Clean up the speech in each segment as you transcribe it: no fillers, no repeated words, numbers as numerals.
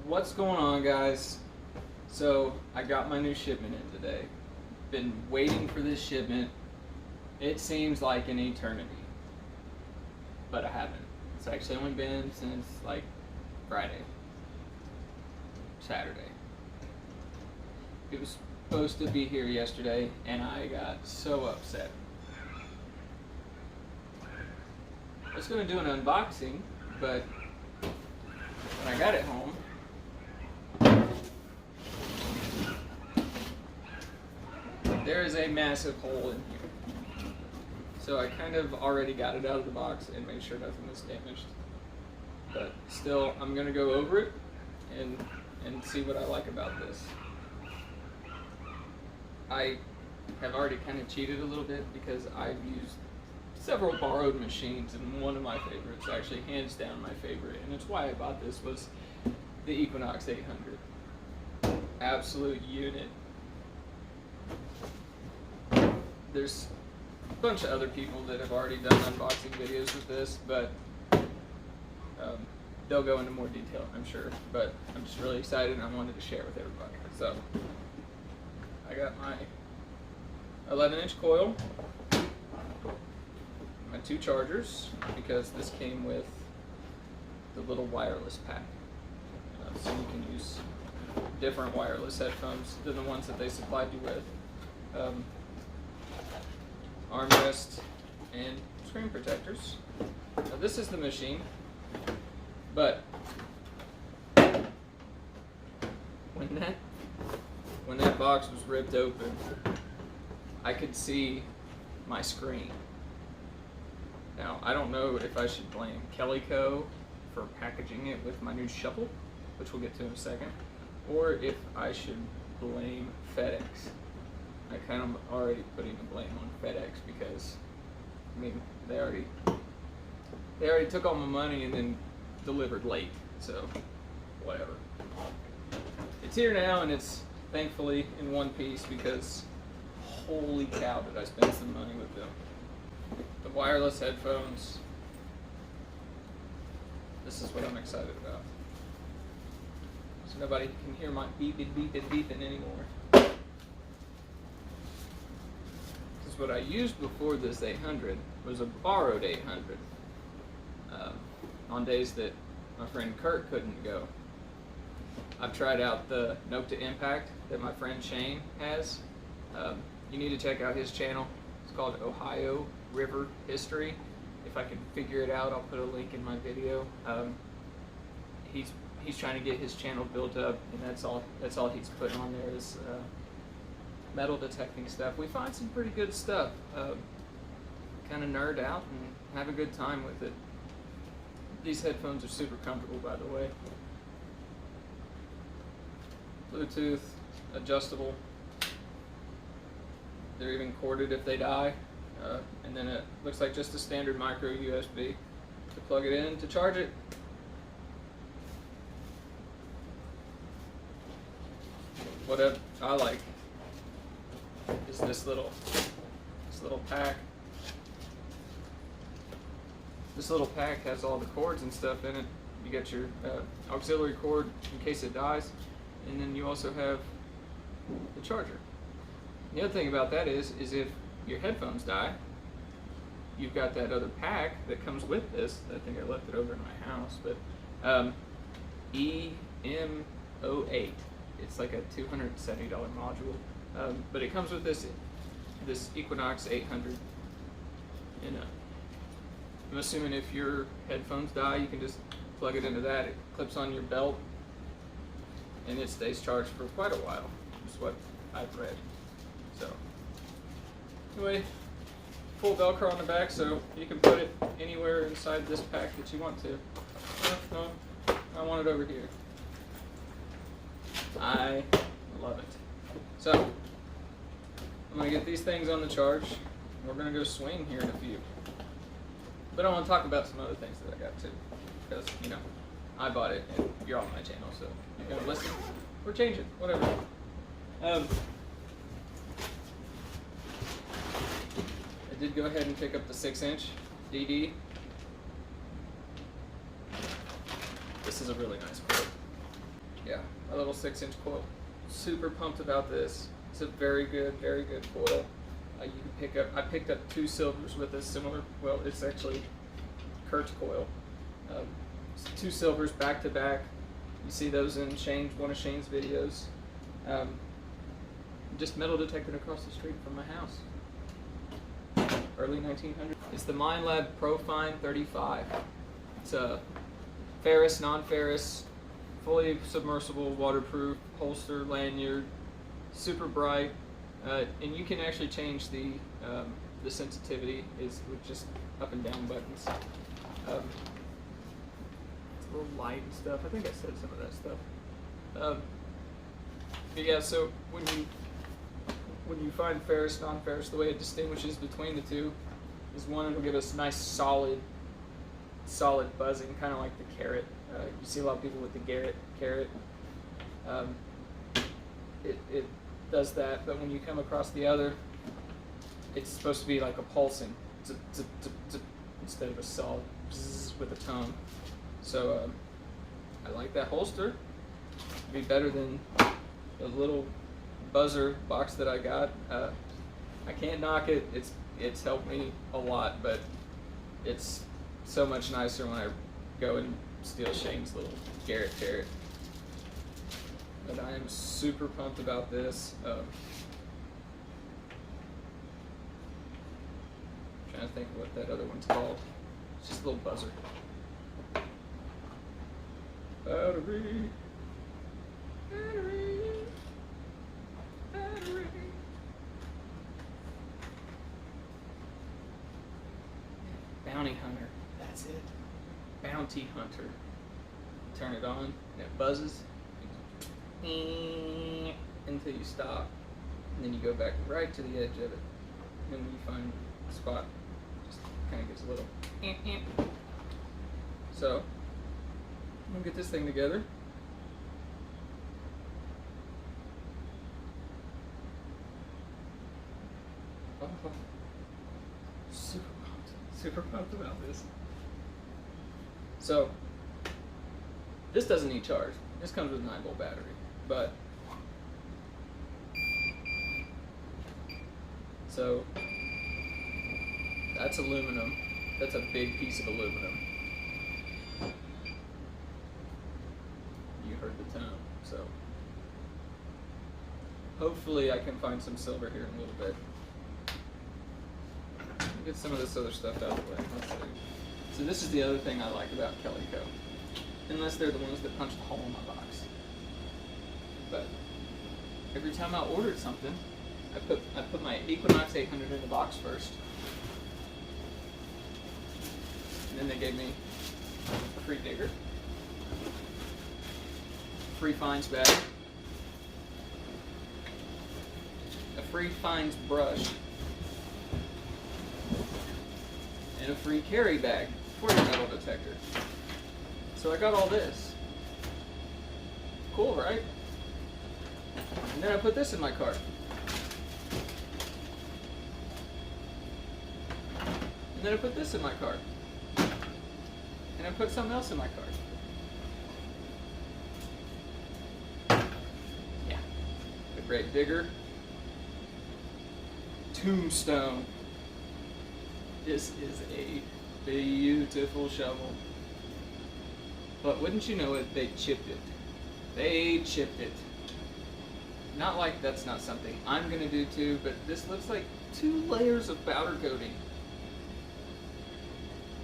What's going on, guys? So I got my new shipment in today. Been waiting for this shipment. It seems like an eternity, but I haven't. It's actually only been since like Friday, Saturday. It was supposed to be here yesterday, and I got so upset. I was gonna do an unboxing, but when I got it home, there is a massive hole in here. So I kind of already got it out of the box and made sure nothing was damaged. But still, I'm gonna go over it and see what I like about this. I have already kind of cheated a little bit because I've used several borrowed machines, and one of my favorites, actually hands down my favorite, and it's why I bought this, was the Equinox 800. Absolute unit. There's a bunch of other people that have already done unboxing videos with this, but they'll go into more detail, I'm sure. But I'm just really excited, and I wanted to share with everybody. So I got my 11-inch coil, my 2 chargers, because this came with the little wireless pack. So you can use different wireless headphones than the ones that they supplied you with. Armrest and screen protectors. Now this is the machine, but when that box was ripped open, I could see my screen. Now I don't know if I should blame Calico for packaging it with my new shovel, which we'll get to in a second, or if I should blame FedEx. I kind of already putting the blame on FedEx because, I mean, they already took all my money and then delivered late, so whatever. It's here now, and it's thankfully in one piece because holy cow did I spend some money with them. The wireless headphones, this is what I'm excited about. So nobody can hear my beeping anymore. What I used before this 800 was a borrowed 800 on days that my friend Kurt couldn't go. I've tried out the Note to Impact that my friend Shane has. You need to check out his channel. It's called Ohio River History. If I can figure it out, I'll put a link in my video. He's trying to get his channel built up, and that's all he's putting on there is metal detecting stuff. We find some pretty good stuff. Kind of nerd out and have a good time with it. These headphones are super comfortable, by the way. Bluetooth, adjustable. They're even corded if they die. And then it looks like just a standard micro USB to plug it in to charge it. What I like is this little pack. This little pack has all the cords and stuff in it. You got your auxiliary cord in case it dies, and then you also have the charger. The other thing about that is if your headphones die, you've got that other pack that comes with this. I think I left it over in my house, but EM08. It's like a $270 module. But it comes with this Equinox 800. And I'm assuming if your headphones die, you can just plug it into that. It clips on your belt, and it stays charged for quite a while. Is what I've read. So anyway, full Velcro on the back, so you can put it anywhere inside this pack that you want to. No, I want it over here. I love it. So I'm gonna get these things on the charge. We're gonna go swing here in a few. But I want to talk about some other things that I got too, because you know I bought it and you're on my channel, so you're gonna listen or change it, whatever. I did go ahead and pick up the 6-inch DD. This is a really nice cord. Yeah, my little 6-inch coil. Super pumped about this. It's a very good coil. You can pick up. I picked up 2 silvers with a similar. Well, it's actually Kurt's coil. 2 silvers back to back. You see those in one of Shane's videos. Just metal detected across the street from my house. Early 1900s. It's the Minelab Profine 35. It's a ferrous, non-ferrous, fully submersible, waterproof holster, lanyard, super bright, and you can actually change the sensitivity is with just up and down buttons. It's a little light and stuff. I think I said some of that stuff. But yeah, so when you find ferrous, non-ferrous, the way it distinguishes between the two is one, it'll give us nice solid buzzing, kind of like the carrot. You see a lot of people with the carrot. It does that, but when you come across the other, it's supposed to be like a pulsing zip, zip, zip, zip, instead of a solid bzzz with a tone. So I like that holster. It'd be better than the little buzzer box that I got. I can't knock it. It's helped me a lot, but it's so much nicer when I go and steal Shane's little Garrett carrot. But I am super pumped about this. Trying to think of what that other one's called. It's just a little buzzer. Battery. Battery. Battery. Bounty hunter. That's it. Bounty hunter. Turn it on and it buzzes until you stop, and then you go back right to the edge of it. And then when you find the spot, it just kind of gives a little. So I'm gonna get this thing together. Oh, super pumped about this. So this doesn't need charge. This comes with a 9-volt battery, but so that's aluminum. That's a big piece of aluminum. You heard the tone. So hopefully I can find some silver here in a little bit. Get some of this other stuff out of the way. Let's see. So this is the other thing I like about Calico. Unless they're the ones that punch the hole in my box. But every time I ordered something, I put my Equinox 800 in the box first. And then they gave me a free digger, free fines bag, a free fines brush, and a free carry bag for your metal detector. So I got all this. Cool, right? And then I put this in my cart. And then I put this in my cart. And I put something else in my cart. Yeah. The Great Digger. Tombstone. This is a beautiful shovel. But wouldn't you know it, they chipped it. They chipped it. Not like that's not something I'm gonna do too, but this looks like 2 layers of powder coating.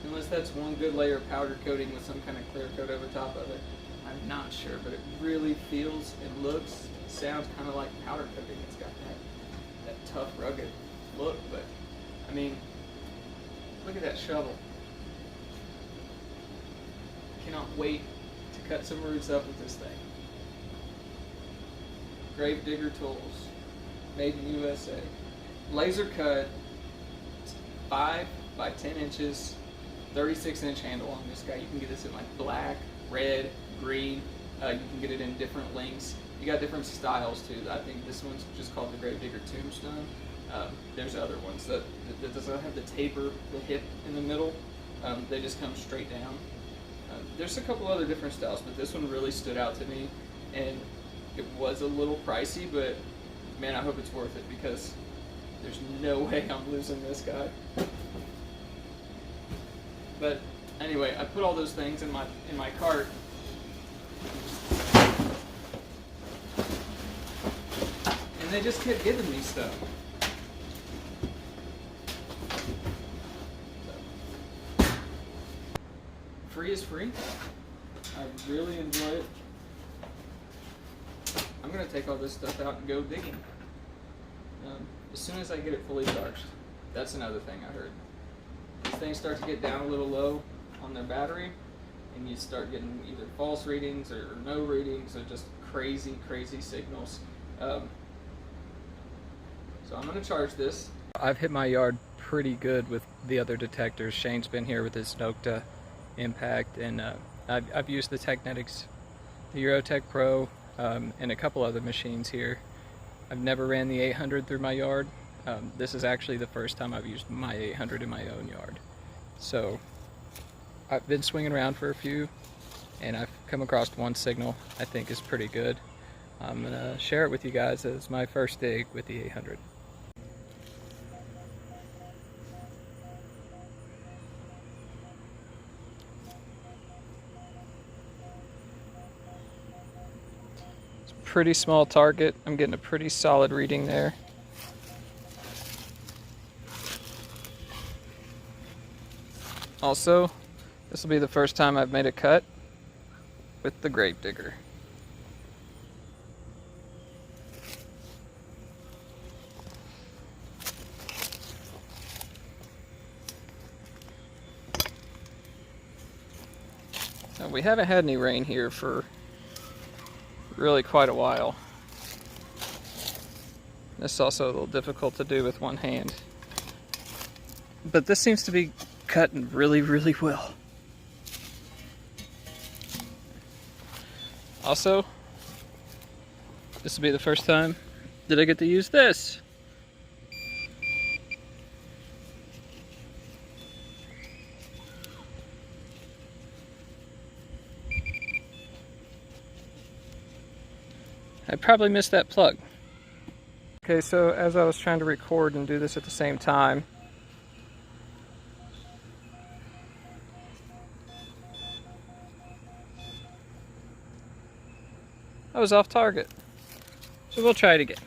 Unless that's one good layer of powder coating with some kind of clear coat over top of it. I'm not sure, but it really feels and looks, sounds kind of like powder coating. It's got that tough, rugged look, but I mean, look at that shovel. Cannot wait to cut some roots up with this thing. Grave Digger Tools, made in USA. Laser cut, 5 by 10 inches, 36-inch handle on this guy. You can get this in like black, red, green. You can get it in different lengths. You got different styles too. I think this one's just called the Grave Digger Tombstone. There's other ones that doesn't have the taper, the hip in the middle. They just come straight down. There's a couple other different styles, but this one really stood out to me. and it was a little pricey, but man, I hope it's worth it because there's no way I'm losing this guy. But anyway, I put all those things in my cart. And they just kept giving me stuff. So, free is free. I really enjoy it. I'm gonna take all this stuff out and go digging. As soon as I get it fully charged. That's another thing I heard. These things start to get down a little low on their battery, and you start getting either false readings or no readings, or just crazy signals. So I'm gonna charge this. I've hit my yard pretty good with the other detectors. Shane's been here with his Nocta Impact, and I've used the Technetics, the Eurotech Pro, and a couple other machines here. I've never ran the 800 through my yard. This is actually the first time I've used my 800 in my own yard. So I've been swinging around for a few, and I've come across one signal I think is pretty good. I'm gonna share it with you guys as my first dig with the 800. Pretty small target. I'm getting a pretty solid reading there. Also, this will be the first time I've made a cut with the grave digger. Now, we haven't had any rain here for really quite a while. This is also a little difficult to do with one hand. But this seems to be cutting really well. Also, this will be the first time that I get to use this. I probably missed that plug. Okay, so as I was trying to record and do this at the same time, I was off target. So we'll try it again.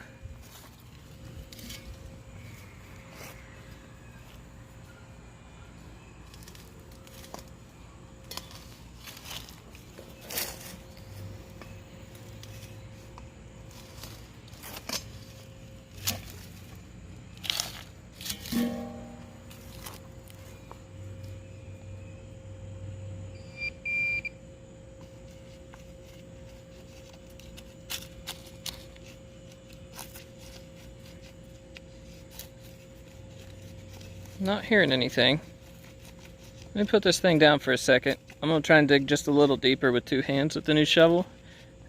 Not hearing anything. Let me put this thing down for a second. I'm going to try and dig just a little deeper with two hands with the new shovel,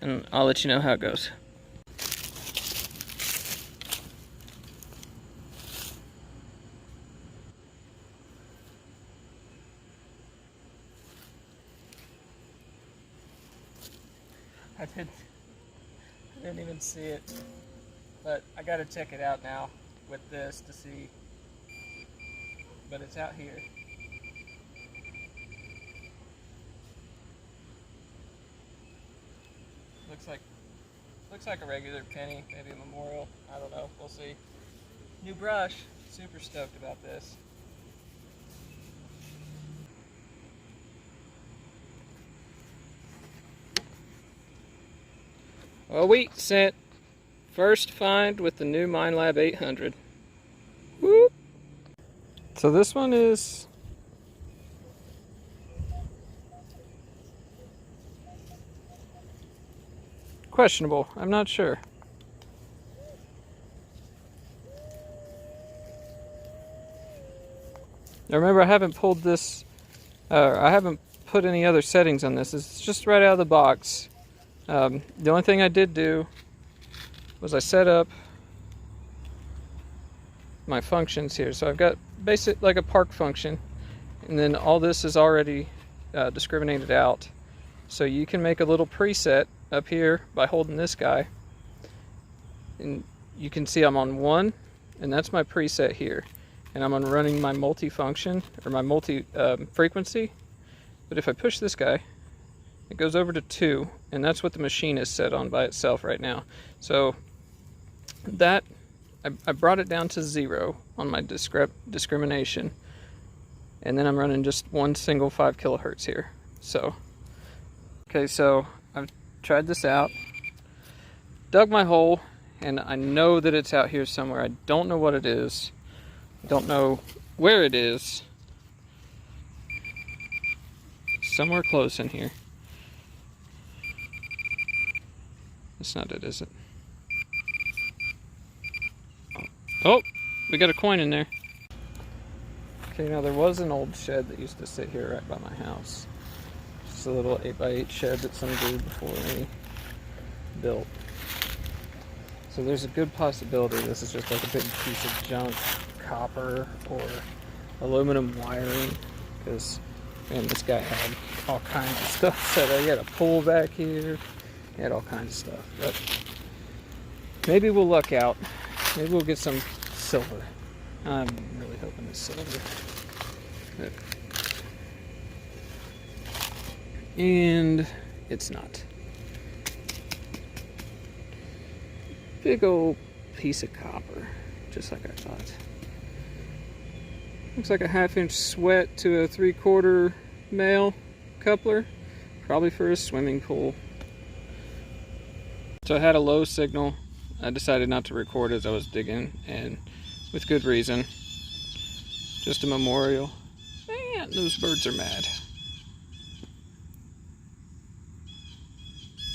and I'll let you know how it goes. I didn't even see it, but I got to check it out now with this to see. But it's out here. Looks like a regular penny, maybe a memorial. I don't know. We'll see. New brush. Super stoked about this. Well, we sent first find with the new Minelab 800. Whoop! So this one is questionable. I'm not sure. Now remember, I haven't pulled this, I haven't put any other settings on this. It's just right out of the box. The only thing I did do was I set up my functions here. So I've got basic, like a park function, and then all this is already discriminated out. So you can make a little preset up here by holding this guy. And you can see I'm on 1, and that's my preset here. And I'm running my multi-function, or my multi-frequency. But if I push this guy, it goes over to 2, and that's what the machine is set on by itself right now. So that, I brought it down to 0 on my discrimination. And then I'm running just one single 5 kilohertz here. So, okay, so I've tried this out, dug my hole, and I know that it's out here somewhere. I don't know what it is. I don't know where it is. Somewhere close in here. That's not it, is it? Oh, we got a coin in there. Okay, now there was an old shed that used to sit here right by my house. Just a little 8x8 shed that some dude before me built. So there's a good possibility this is just like a big piece of junk, copper or aluminum wiring, because man, this guy had all kinds of stuff set up. He had a pool back here, he had all kinds of stuff. But maybe we'll luck out. Maybe we'll get some silver. I'm really hoping it's silver. But, and it's not. Big old piece of copper, just like I thought. Looks like a 1/2 inch sweat to a 3/4 male coupler, probably for a swimming pool. So I had a low signal. I decided not to record as I was digging, and with good reason. Just a memorial. Man, those birds are mad.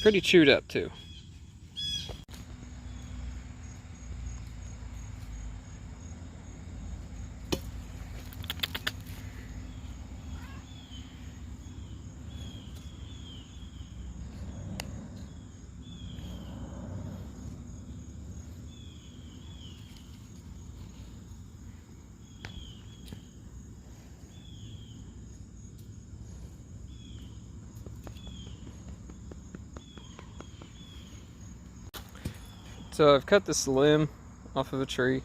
Pretty chewed up too. So I've cut this limb off of a tree. It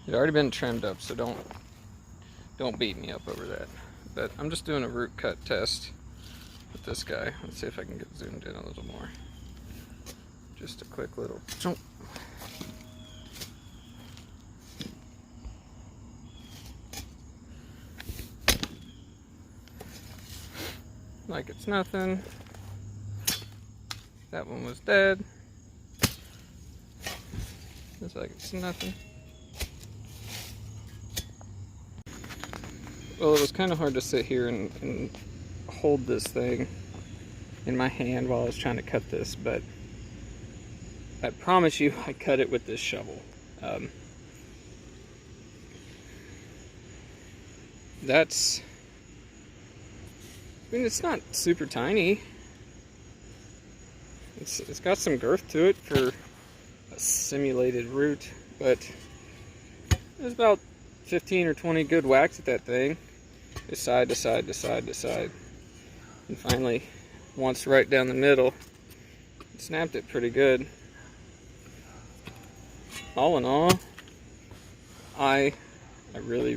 had already been trimmed up, so don't beat me up over that. But I'm just doing a root cut test with this guy. Let's see if I can get zoomed in a little more. Just a quick little jump. Like it's nothing. That one was dead. It's like it's nothing. Well, it was kind of hard to sit here and hold this thing in my hand while I was trying to cut this, but I promise you I cut it with this shovel. That's, I mean, it's not super tiny. It's got some girth to it for a simulated root, but there's about 15 or 20 good whacks at that thing, just side to side to side to side, and finally, once right down the middle, it snapped it pretty good. All in all, I really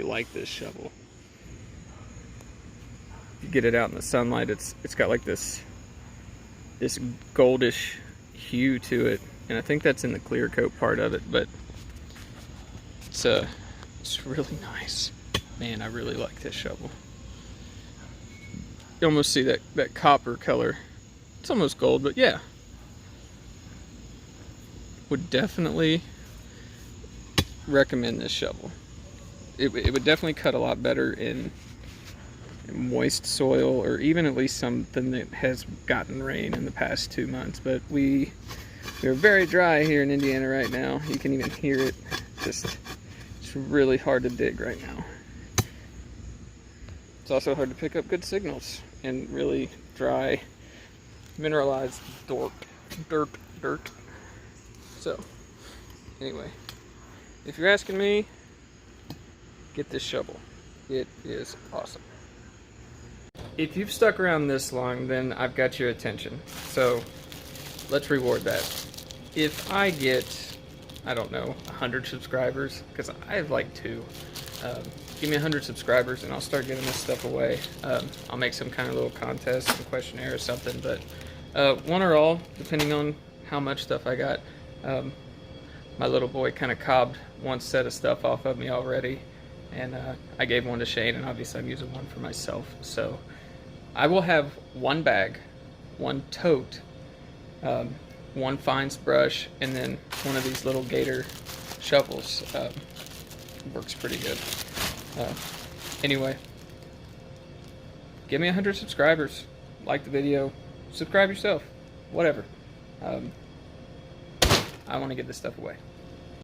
like this shovel. If you get it out in the sunlight, it's got like this goldish hue to it, and I think that's in the clear coat part of it, but it's really nice. Man, I really like this shovel. You almost see that copper color. It's almost gold, but yeah. Would definitely recommend this shovel. It would definitely cut a lot better in moist soil, or even at least something that has gotten rain in the past 2 months. But we're very dry here in Indiana right now. You can even hear it. It's really hard to dig right now. It's also hard to pick up good signals in really dry, mineralized dirt. So, anyway, if you're asking me, get this shovel. It is awesome. if you've stuck around this long, then I've got your attention. So let's reward that. If I get, I don't know, 100 subscribers, because I have like 2. Give me 100 subscribers and I'll start giving this stuff away. I'll make some kind of little contest, some questionnaire or something, but one or all, depending on how much stuff I got. My little boy kind of cobbed one set of stuff off of me already, and I gave one to Shane, and obviously I'm using one for myself. So I will have one bag, one tote, one fines brush, and then one of these little gator shovels. Works pretty good. Anyway, give me 100 subscribers, like the video, subscribe yourself, whatever. I want to give this stuff away.